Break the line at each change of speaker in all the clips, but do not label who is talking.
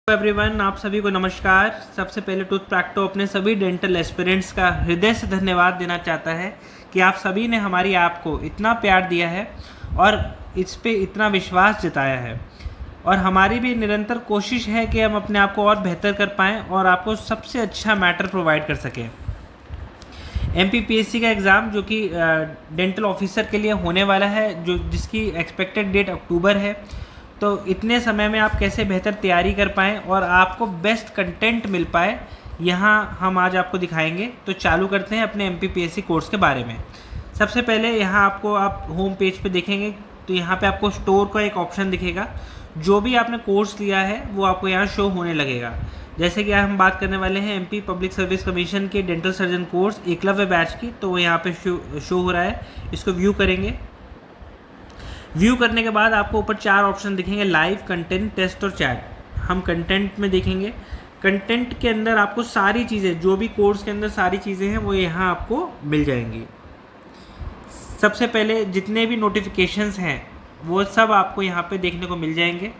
Everyone, आप सभी को नमस्कार। सबसे पहले टूथ प्रैक्टो अपने सभी डेंटल एस्पिरेंट्स का हृदय से धन्यवाद देना चाहता है कि आप सभी ने हमारी ऐप को इतना प्यार दिया है और इस पे इतना विश्वास जताया है। और हमारी भी निरंतर कोशिश है कि हम अपने आप को और बेहतर कर पाएँ और आपको सबसे अच्छा मैटर प्रोवाइड कर सकें। MPPSC का एग्ज़ाम जो कि डेंटल ऑफिसर के लिए होने वाला है, जिसकी एक्सपेक्टेड डेट अक्टूबर है, तो इतने समय में आप कैसे बेहतर तैयारी कर पाएँ और आपको बेस्ट कंटेंट मिल पाए, यहाँ हम आज आपको दिखाएंगे। तो चालू करते हैं अपने MPPSC कोर्स के बारे में। सबसे पहले यहाँ आप होम पेज पे देखेंगे तो यहाँ पे आपको स्टोर का एक ऑप्शन दिखेगा। जो भी आपने कोर्स लिया है वो आपको यहाँ शो होने लगेगा। जैसे कि हम बात करने वाले हैं MP पब्लिक सर्विस कमीशन के dental surgeon course Eklavya batch की, तो वो यहाँ पे शो हो रहा है। इसको व्यू करेंगे। व्यू करने के बाद आपको ऊपर 4 ऑप्शन दिखेंगे: लाइव, कंटेंट, टेस्ट और चैट। हम कंटेंट में देखेंगे। कंटेंट के अंदर आपको सारी चीज़ें, जो भी कोर्स के अंदर सारी चीज़ें हैं वो यहाँ आपको मिल जाएंगी। सबसे पहले जितने भी नोटिफिकेशंस हैं वो सब आपको यहाँ पे देखने को मिल जाएंगे।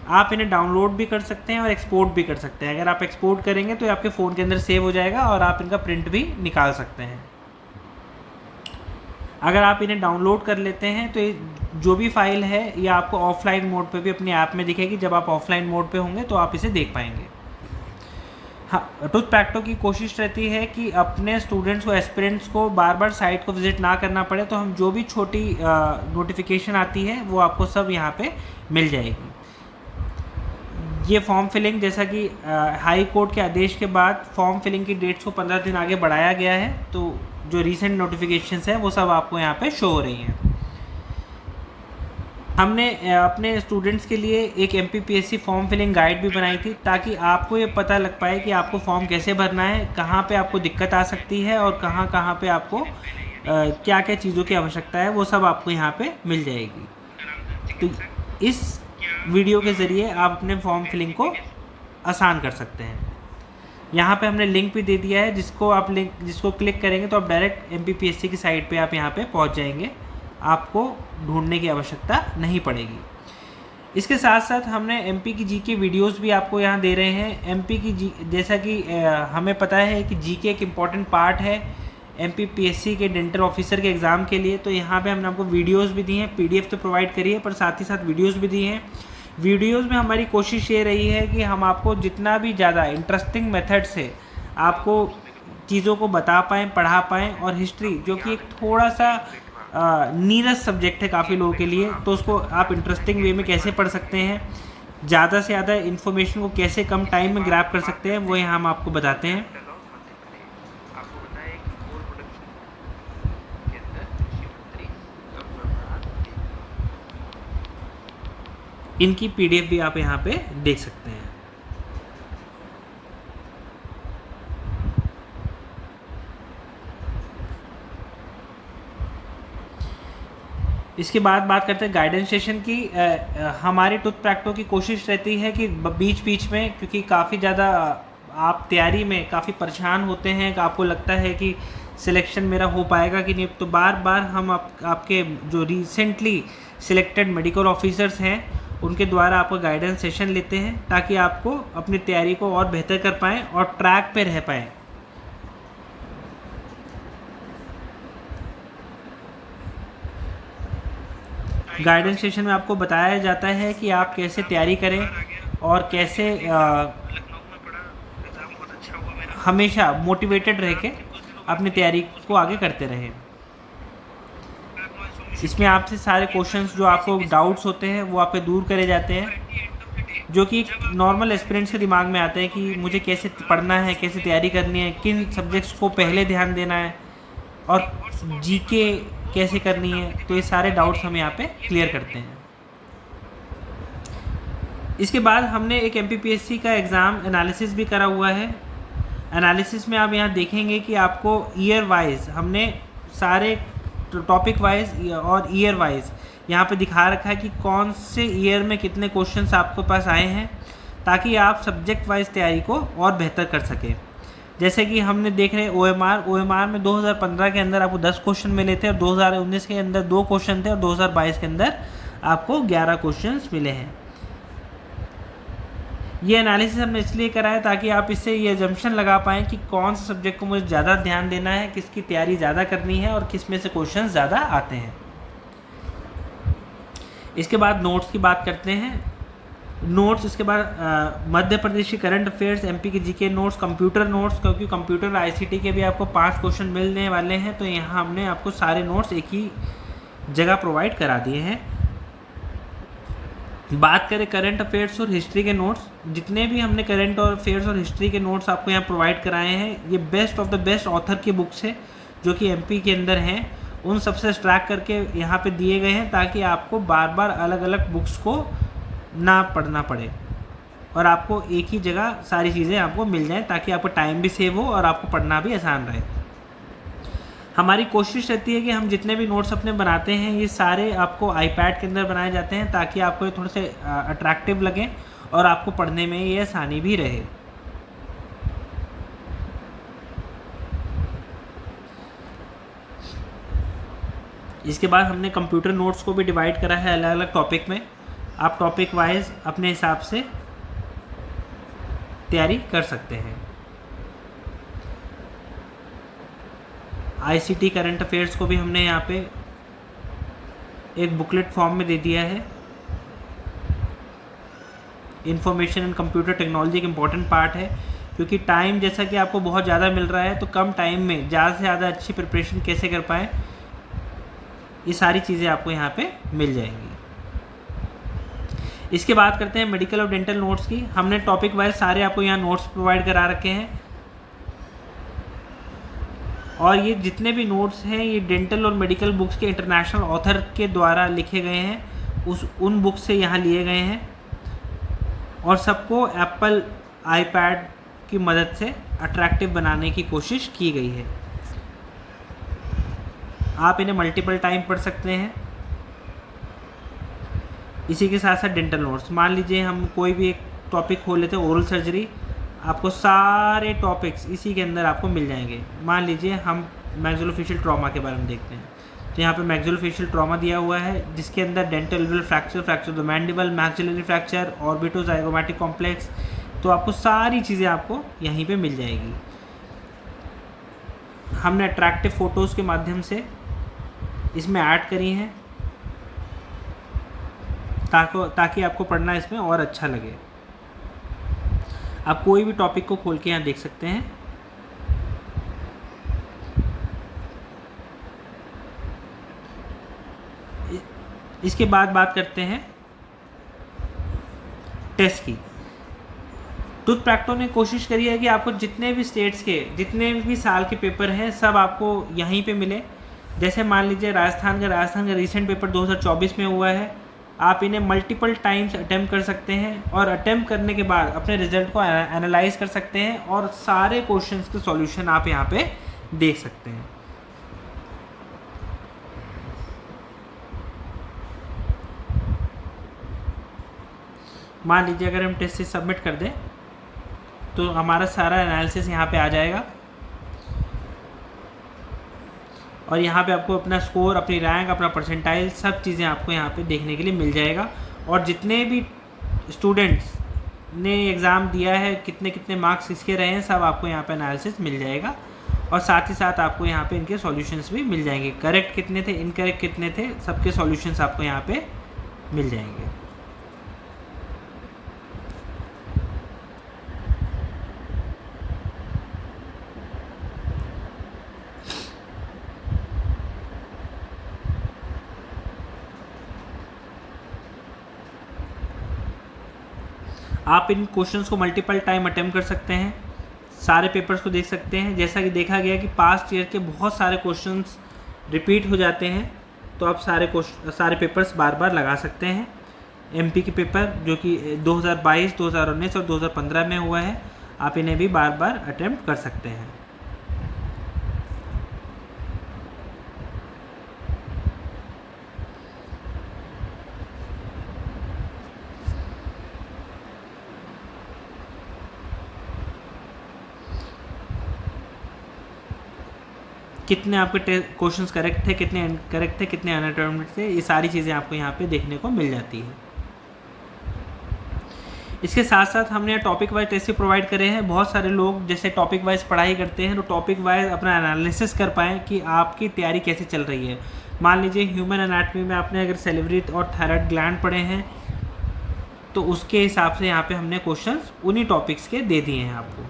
आप इन्हें डाउनलोड भी कर सकते हैं और एक्सपोर्ट भी कर सकते हैं। अगर आप एक्सपोर्ट करेंगे तो आपके फ़ोन के अंदर सेव हो जाएगा और आप इनका प्रिंट भी निकाल सकते हैं। अगर आप इन्हें डाउनलोड कर लेते हैं तो जो भी फाइल है ये आपको ऑफलाइन मोड पे भी अपनी ऐप में दिखेगी। जब आप ऑफलाइन मोड पे होंगे तो आप इसे देख पाएंगे। हाँ, टूथ प्रैक्टो की कोशिश रहती है कि अपने स्टूडेंट्स को, एस्पिरेंट्स को बार बार साइट को विज़िट ना करना पड़े, तो हम जो भी छोटी नोटिफिकेशन आती है वो आपको सब यहाँ पे मिल जाएगी। ये फॉर्म फिलिंग, जैसा कि हाई कोर्ट के आदेश के बाद फॉर्म फिलिंग की डेट्स को 15 दिन आगे बढ़ाया गया है, तो जो रीसेंट नोटिफिकेशंस हैं वो सब आपको यहाँ पे शो हो रही हैं। हमने अपने स्टूडेंट्स के लिए एक MPPSC फॉर्म फिलिंग गाइड भी बनाई थी, ताकि आपको ये पता लग पाए कि आपको फॉर्म कैसे भरना है, कहाँ पे आपको दिक्कत आ सकती है और कहाँ कहाँ पे आपको क्या क्या चीज़ों की आवश्यकता है, वो सब आपको यहाँ पे मिल जाएगी। तो इस वीडियो के ज़रिए आप अपने फॉर्म फिलिंग को आसान कर सकते हैं। यहाँ पे हमने लिंक भी दे दिया है, जिसको क्लिक करेंगे तो आप डायरेक्ट MPPSC की साइट पे आप यहाँ पे पहुँच जाएंगे। आपको ढूंढने की आवश्यकता नहीं पड़ेगी। इसके साथ साथ हमने MP की GK वीडियोस भी आपको यहाँ दे रहे हैं। MP की जैसा कि हमें पता है कि GK एक इम्पॉर्टेंट पार्ट है MPPSC के डेंटल ऑफिसर के एग्ज़ाम के लिए, तो यहाँ पे हमने आपको वीडियोस भी दी हैं। PDF तो प्रोवाइड करिए, पर साथ ही साथ वीडियोस भी दी हैं। वीडियोस में हमारी कोशिश ये रही है कि हम आपको जितना भी ज़्यादा इंटरेस्टिंग मेथड से आपको चीज़ों को बता पाएँ, पढ़ा पाएँ। और हिस्ट्री, जो कि एक थोड़ा सा नीरस सब्जेक्ट है काफ़ी लोगों के लिए, तो उसको आप इंटरेस्टिंग वे में कैसे पढ़ सकते हैं, ज़्यादा से ज़्यादा इन्फॉर्मेशन को कैसे कम टाइम में ग्रैब कर सकते हैं, वो यहाँ हम आपको बताते हैं। इनकी PDF भी आप यहाँ पे देख सकते हैं। इसके बाद बात करते हैं गाइडेंस सेशन की। हमारी टूथ प्रैक्टो की कोशिश रहती है कि बीच बीच में, क्योंकि काफ़ी ज़्यादा आप तैयारी में काफ़ी परेशान होते हैं, कि आपको लगता है कि सिलेक्शन मेरा हो पाएगा कि नहीं, तो बार बार हम आपके जो रिसेंटली सिलेक्टेड मेडिकल ऑफिसर्स हैं उनके द्वारा आपका गाइडेंस सेशन लेते हैं, ताकि आपको अपनी तैयारी को और बेहतर कर पाएँ और ट्रैक पे रह पाएँ। गाइडेंस सेशन में आपको बताया जाता है कि आप कैसे तैयारी करें और कैसे हमेशा मोटिवेटेड रह के अपनी तैयारी को आगे करते रहें। इसमें आपसे सारे क्वेश्चंस, जो आपको डाउट्स होते हैं, वो आप पे दूर करे जाते हैं, जो कि नॉर्मल एस्पिरेंट्स के दिमाग में आते हैं कि मुझे कैसे पढ़ना है, कैसे तैयारी करनी है, किन सब्जेक्ट्स को पहले ध्यान देना है और GK कैसे करनी है। तो ये सारे डाउट्स हम यहाँ पे क्लियर करते हैं। इसके बाद हमने एक MPPSC का एग्ज़ाम एनालिसिस भी करा हुआ है। एनालिसिस में आप यहाँ देखेंगे कि आपको ईयर वाइज हमने सारे टॉपिक वाइज और ईयर वाइज यहाँ पे दिखा रखा है कि कौन से ईयर में कितने क्वेश्चंस आपके पास आए हैं, ताकि आप सब्जेक्ट वाइज तैयारी को और बेहतर कर सकें। जैसे कि हमने देख रहे हैं OMR में 2015 के अंदर आपको 10 क्वेश्चन मिले थे और 2019 के अंदर 2 क्वेश्चन थे और 2022 के अंदर आपको 11 क्वेश्चंस मिले हैं। ये एनालिसिस हमने इसलिए करा है ताकि आप इससे ये एजम्पशन लगा पाएँ कि कौन सा सब्जेक्ट को मुझे ज़्यादा ध्यान देना है, किसकी तैयारी ज़्यादा करनी है और किस में से क्वेश्चन ज़्यादा आते हैं। इसके बाद नोट्स की बात करते हैं। नोट्स इसके बाद मध्य प्रदेश की करंट अफेयर्स, एमपी के जीके नोट्स, कंप्यूटर नोट्स, क्योंकि कंप्यूटर आईसीटी के भी आपको 5 क्वेश्चन मिलने वाले हैं, तो यहाँ हमने आपको सारे नोट्स एक ही जगह प्रोवाइड करा दिए हैं। बात करें करंट अफेयर्स और हिस्ट्री के नोट्स, जितने भी हमने करंट और अफेयर्स और हिस्ट्री के नोट्स आपको यहाँ प्रोवाइड कराए हैं, ये best of the best author की बुक्स है जो कि एमपी के अंदर हैं, उन सबसे एक्सट्रैक्ट करके यहाँ पे दिए गए हैं ताकि आपको बार बार अलग अलग बुक्स को ना पढ़ना पड़े और आपको एक ही जगह सारी चीज़ें आपको मिल जाएं, ताकि आपका टाइम भी सेव हो और आपको पढ़ना भी आसान रहे। हमारी कोशिश रहती है कि हम जितने भी नोट्स अपने बनाते हैं ये सारे आपको आईपैड के अंदर बनाए जाते हैं ताकि आपको ये थोड़े से अट्रैक्टिव लगें और आपको पढ़ने में ये आसानी भी रहे। इसके बाद हमने कंप्यूटर नोट्स को भी डिवाइड करा है अलग अलग टॉपिक में। आप टॉपिक वाइज अपने हिसाब से तैयारी कर सकते हैं। आईसीटी करंट अफेयर्स को भी हमने यहाँ पे एक बुकलेट फॉर्म में दे दिया है। इंफॉर्मेशन एंड कंप्यूटर टेक्नोलॉजी एक इम्पॉर्टेंट पार्ट है, क्योंकि टाइम जैसा कि आपको बहुत ज़्यादा मिल रहा है, तो कम टाइम में ज़्यादा से ज़्यादा अच्छी प्रिपरेशन कैसे कर पाएँ, ये सारी चीज़ें आपको यहाँ पे मिल जाएंगी। इसके बाद करते हैं मेडिकल और डेंटल नोट्स की। हमने टॉपिक वाइज सारे आपको यहाँ नोट्स प्रोवाइड करा रखे हैं और ये जितने भी नोट्स हैं ये डेंटल और मेडिकल बुक्स के इंटरनेशनल ऑथर के द्वारा लिखे गए हैं, उन बुक्स से यहाँ लिए गए हैं और सबको एप्पल आईपैड की मदद से अट्रैक्टिव बनाने की कोशिश की गई है। आप इन्हें मल्टीपल टाइम पढ़ सकते हैं। इसी के साथ साथ डेंटल नोट्स, मान लीजिए हम कोई भी एक टॉपिक खोल लेते हैं, ओरल सर्जरी, आपको सारे टॉपिक्स इसी के अंदर आपको मिल जाएंगे। मान लीजिए हम मैक्सिलोफेशियल ट्रॉमा के बारे में देखते हैं, तो यहाँ पे मैक्सिलोफेशियल ट्रॉमा दिया हुआ है जिसके अंदर dental alveolar fracture, fracture of the mandible, maxillary fracture, orbitozygomatic complex, तो आपको सारी चीज़ें आपको यहीं पे मिल जाएगी। हमने अट्रैक्टिव फ़ोटोज़ के माध्यम से इसमें ऐड करी हैं ताकि आपको पढ़ना इसमें और अच्छा लगे। आप कोई भी टॉपिक को खोल के यहाँ देख सकते हैं। इसके बाद बात करते हैं टेस्ट की। टूथ प्रैक्टो ने कोशिश करी है कि आपको जितने भी स्टेट्स के जितने भी साल के पेपर हैं सब आपको यहीं पे मिले। जैसे मान लीजिए राजस्थान का रीसेंट पेपर 2024 में हुआ है, आप इन्हें मल्टीपल टाइम्स अटेम्प्ट कर सकते हैं और अटेम्प्ट करने के बाद अपने रिजल्ट को एनालाइज कर सकते हैं और सारे क्वेश्चंस के सॉल्यूशन आप यहाँ पे देख सकते हैं। मान लीजिए अगर हम टेस्ट से सबमिट कर दें तो हमारा सारा एनालिसिस यहाँ पे आ जाएगा और यहाँ पे आपको अपना स्कोर, अपनी रैंक, अपना परसेंटाइल, सब चीज़ें आपको यहाँ पे देखने के लिए मिल जाएगा। और जितने भी स्टूडेंट्स ने एग्ज़ाम दिया है, कितने कितने मार्क्स इसके रहे हैं, सब आपको यहाँ पे एनालिसिस मिल जाएगा और साथ ही साथ आपको यहाँ पे इनके सॉल्यूशंस भी मिल जाएंगे। करेक्ट कितने थे, इनकरेक्ट कितने थे, सबके सॉल्यूशंस आपको यहाँ पे मिल जाएंगे। आप इन क्वेश्चंस को मल्टीपल टाइम अटेम्प्ट कर सकते हैं, सारे पेपर्स को देख सकते हैं। जैसा कि देखा गया कि पास्ट ईयर के बहुत सारे क्वेश्चंस रिपीट हो जाते हैं, तो आप सारे पेपर्स बार बार लगा सकते हैं। एमपी के पेपर जो कि 2022, 2019 और 2015 में हुआ है, आप इन्हें भी बार बार अटेम्प्ट कर सकते हैं। कितने आपके क्वेश्चंस करेक्ट थे, कितने इनकरेक्ट थे, कितने अनअटेम्प्टेड थे, ये सारी चीज़ें आपको यहाँ पे देखने को मिल जाती है। इसके साथ साथ हमने टॉपिक वाइज टेस्ट प्रोवाइड करे हैं। बहुत सारे लोग जैसे टॉपिक वाइज पढ़ाई करते हैं तो टॉपिक वाइज अपना एनालिसिस कर पाएँ कि आपकी तैयारी कैसे चल रही है। मान लीजिए ह्यूमन एनाटॉमी में आपने अगर सैलिवरी और थायराइड ग्लैंड पढ़े हैं तो उसके हिसाब से यहाँ पे हमने क्वेश्चंस उन्हीं टॉपिक्स के दे दिए हैं आपको,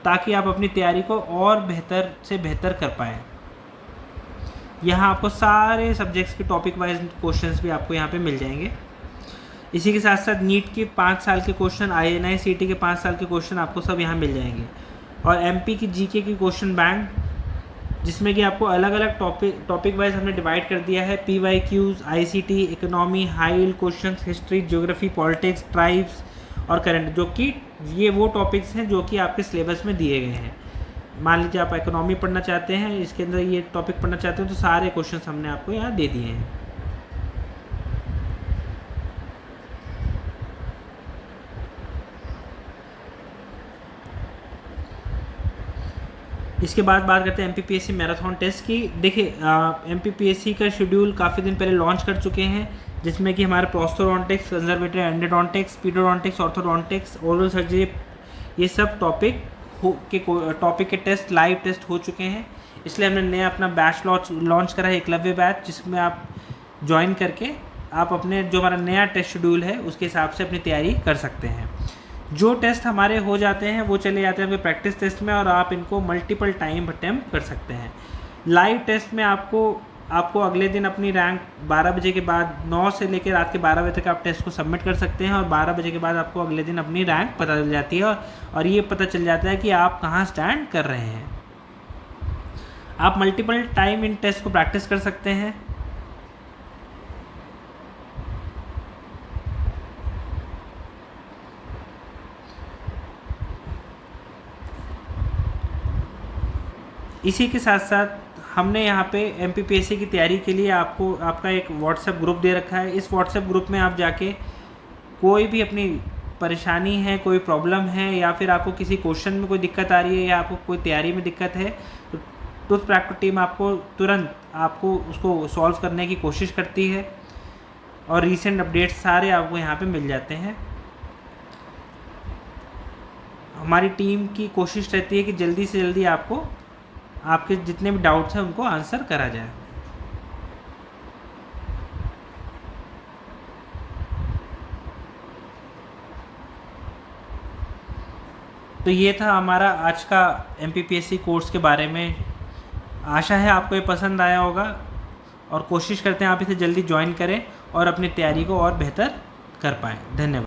ताकि आप अपनी तैयारी को और बेहतर से बेहतर कर पाएँ। यहाँ आपको सारे सब्जेक्ट्स के टॉपिक वाइज क्वेश्चंस भी आपको यहाँ पे मिल जाएंगे। इसी के साथ साथ नीट के 5 साल के क्वेश्चन, INI CT के 5 साल के क्वेश्चन आपको सब यहाँ मिल जाएंगे, और MP की GK की क्वेश्चन बैंक, जिसमें कि आपको अलग अलग टॉपिक वाइज हमने डिवाइड कर दिया है। PYQs, ICT, economy, high yield question, history, geography, politics, tribes और करंट, जो कि ये वो टॉपिक्स हैं जो कि आपके सिलेबस में दिए गए हैं। मान लीजिए आप इकोनॉमी पढ़ना चाहते हैं, इसके अंदर ये टॉपिक पढ़ना चाहते हैं, तो सारे क्वेश्चन हमने आपको यहाँ दे दिए हैं। इसके बाद बात करते हैं MPPSC मैराथन टेस्ट की। देखिए MPPSC का शेड्यूल काफ़ी दिन पहले लॉन्च कर चुके हैं, जिसमें कि हमारे prosthodontics, conservative endodontics, pedodontics, orthodontics, oral surgery, ये सब टॉपिक के टेस्ट, लाइव टेस्ट हो चुके हैं। इसलिए हमने नया अपना बैच लॉन्च करा है, एकलव्य बैच, जिसमें आप ज्वाइन करके आप अपने जो हमारा नया टेस्ट शेड्यूल है उसके हिसाब से अपनी तैयारी कर सकते हैं। जो टेस्ट हमारे हो जाते हैं वो चले जाते हैं आपके प्रैक्टिस टेस्ट में, और आप इनको मल्टीपल टाइम अटेम्प्ट कर सकते हैं। लाइव टेस्ट में आपको अगले दिन अपनी रैंक 12 बजे के बाद 9 से लेकर रात के 12 बजे तक आप टेस्ट को सबमिट कर सकते हैं, और 12 बजे के बाद आपको अगले दिन अपनी रैंक पता चल जाती है, और ये पता चल जाता है कि आप कहाँ स्टैंड कर रहे हैं। आप मल्टीपल टाइम इन टेस्ट को प्रैक्टिस कर सकते हैं। इसी के साथ साथ हमने यहाँ पे MPPSC की तैयारी के लिए आपका एक व्हाट्सएप ग्रुप दे रखा है। इस व्हाट्सएप ग्रुप में आप जाके कोई भी अपनी परेशानी है, कोई प्रॉब्लम है, या फिर आपको किसी क्वेश्चन में कोई दिक्कत आ रही है, या आपको कोई तैयारी में दिक्कत है, तो टूथ प्रैक्टिस टीम आपको तुरंत उसको सॉल्व करने की कोशिश करती है, और रीसेंट अपडेट्स सारे आपको यहाँ पे मिल जाते हैं। हमारी टीम की कोशिश रहती है कि जल्दी से जल्दी आपके जितने भी डाउट्स हैं उनको आंसर करा जाए। तो ये था हमारा आज का MPPSC कोर्स के बारे में। आशा है आपको ये पसंद आया होगा, और कोशिश करते हैं आप इसे जल्दी ज्वाइन करें और अपनी तैयारी को और बेहतर कर पाएँ। धन्यवाद।